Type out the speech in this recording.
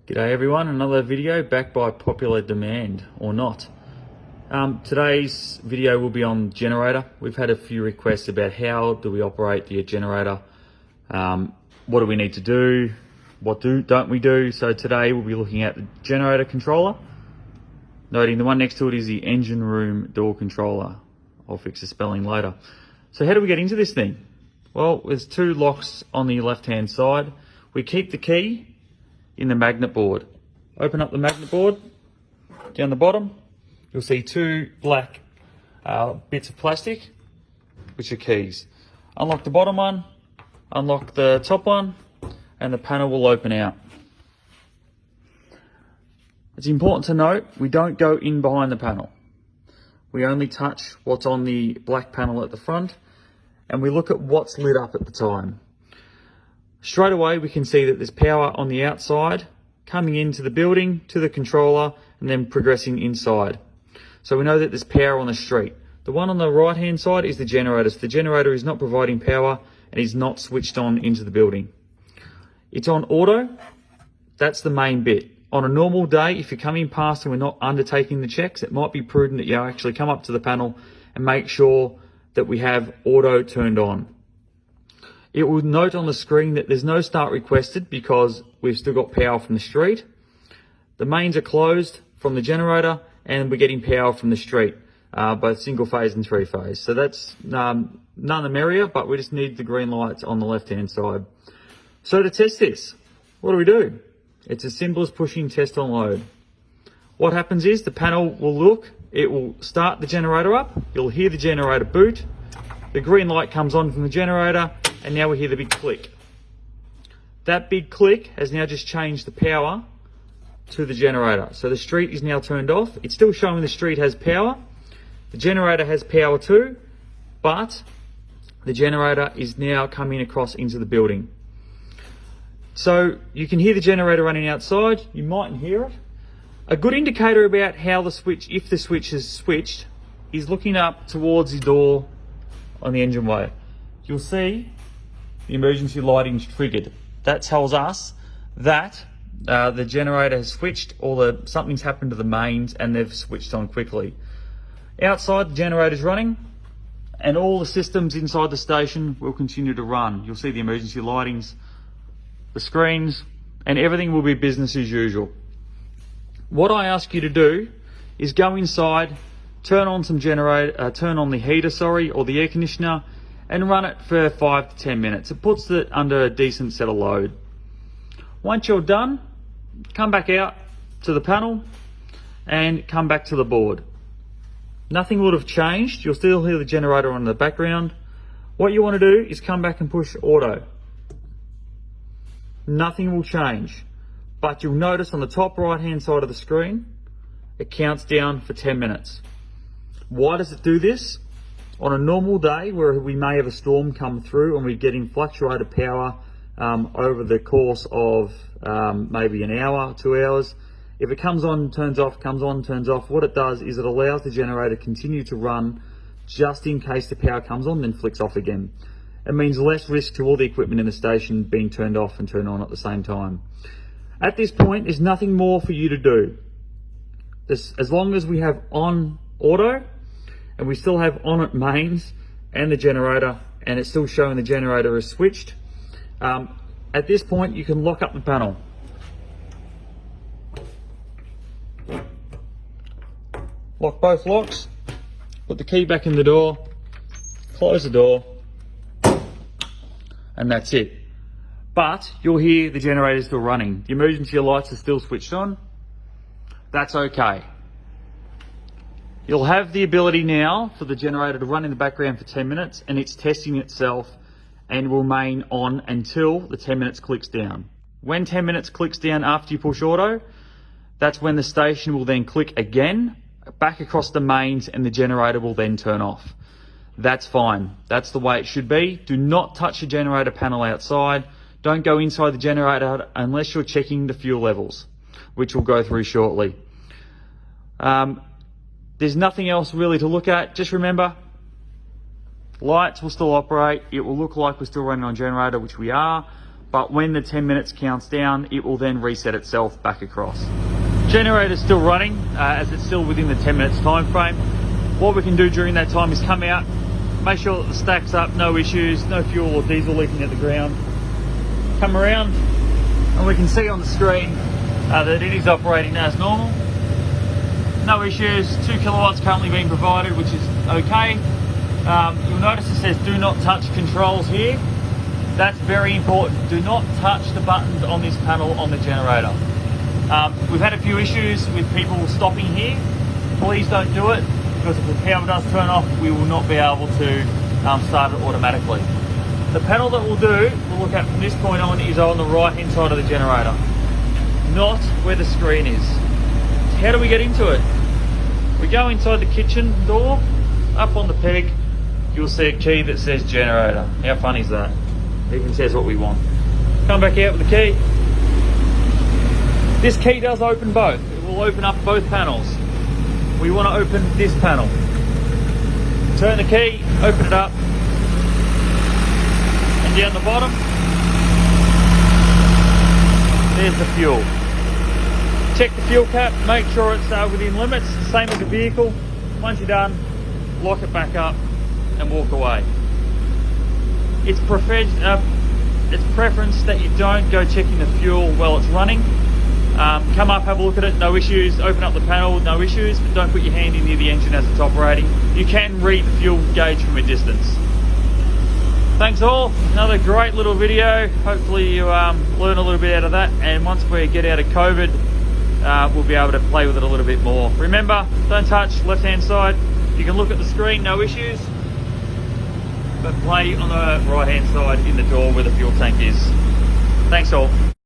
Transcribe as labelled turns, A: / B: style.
A: G'day everyone, another video back by popular demand, or not. Today's video will be on generator. We've had a few requests about how do we operate the generator, what do we need to do, what don't we do. So today we'll be looking at the generator controller, noting the one next to it is the engine room door controller. I'll fix the spelling later. So how do we get into this thing? Well, there's two locks on the left hand side. We keep the key in the magnet board. Open up the magnet board, down the bottom, you'll see two black bits of plastic, which are keys. Unlock the bottom one, unlock the top one, and the panel will open out. It's important to note, we don't go in behind the panel. We only touch what's on the black panel at the front, and we look at what's lit up at the time. Straight away we can see that there's power on the outside coming into the building to the controller and then progressing inside. So we know that there's power on the street. The one on the right hand side is the generator. So the generator is not providing power and is not switched on into the building. It's on auto. That's the main bit. On a normal day, if you're coming past and we're not undertaking the checks, it might be prudent that you actually come up to the panel and make sure that we have auto turned on. It will note on the screen that there's no start requested because we've still got power from the street. The mains are closed from the generator and we're getting power from the street, both single phase and three phase. So that's none the merrier, but we just need the green lights on the left hand side. So to test this, what do? It's as simple as pushing test on load. What happens is the panel will look, it will start the generator up, you'll hear the generator boot, the green light comes on from the generator, and now we hear the big click. That big click has now just changed the power to the generator. So the street is now turned off. It's still showing the street has power. The generator has power too, but the generator is now coming across into the building. So you can hear the generator running outside. You mightn't hear it. A good indicator about how the switch, if the switch is switched, is looking up towards the door on the engine way. You'll see the emergency lighting's triggered. That tells us that the generator has switched or something's happened to the mains and they've switched on quickly. Outside, the generator's running and all the systems inside the station will continue to run. You'll see the emergency lightings, the screens, and everything will be business as usual. What I ask you to do is go inside, turn on the heater, or the air conditioner, and run it for 5 to 10 minutes. It puts it under a decent set of load. Once you're done, come back out to the panel and come back to the board. Nothing would have changed. You'll still hear the generator on in the background. What you want to do is come back and push auto. Nothing will change, but you'll notice on the top right hand side of the screen, it counts down for 10 minutes. Why does it do this? On a normal day where we may have a storm come through and we're getting fluctuated power over the course of maybe an hour, 2 hours, if it comes on, turns off, comes on, turns off, what it does is it allows the generator to continue to run just in case the power comes on, then flicks off again. It means less risk to all the equipment in the station being turned off and turned on at the same time. At this point, there's nothing more for you to do. As long as we have on auto, and we still have on it mains and the generator, and it's still showing the generator is switched. At this point, you can lock up the panel. Lock both locks, put the key back in the door, close the door, and that's it. But you'll hear the generator still running. The emergency lights are still switched on. That's okay. You'll have the ability now for the generator to run in the background for 10 minutes and it's testing itself and will remain on until the 10 minutes clicks down. When 10 minutes clicks down after you push auto, that's when the station will then click again, back across the mains, and the generator will then turn off. That's fine. That's the way it should be. Do not touch the generator panel outside. Don't go inside the generator unless you're checking the fuel levels, which we'll go through shortly. There's nothing else really to look at. Just remember, lights will still operate. It will look like we're still running on generator, which we are, but when the 10 minutes counts down, it will then reset itself back across. Generator's still running as it's still within the 10 minutes time frame. What we can do during that time is come out, make sure that the stack's up, no issues, no fuel or diesel leaking at the ground. Come around and we can see on the screen that it is operating as normal. No issues, 2 kilowatts currently being provided, which is okay. You'll notice it says do not touch controls here. That's very important. Do not touch the buttons on this panel on the generator. We've had a few issues with people stopping here. Please don't do it, because if the power does turn off, we will not be able to start it automatically. The panel that we'll look at from this point on is on the right hand side of the generator, not where the screen is. How do we get into it? We go inside the kitchen door, up on the peg, you'll see a key that says generator. How fun is that? It even says what we want. Come back out with the key. This key does open both. It will open up both panels. We want to open this panel. Turn the key, open it up, and down the bottom, there's the fuel. Check the fuel cap, make sure it's within limits, same as the vehicle. Once you're done, lock it back up and walk away. It's preference that you don't go checking the fuel while it's running. Come up, have a look at it, no issues. Open up the panel, no issues, but don't put your hand in near the engine as it's operating. You can read the fuel gauge from a distance. Thanks all, another great little video. Hopefully you learn a little bit out of that, and once we get out of COVID, we'll be able to play with it a little bit more. Remember, don't touch left hand side. You can look at the screen, no issues, but play on the right hand side in the door where the fuel tank is. Thanks all.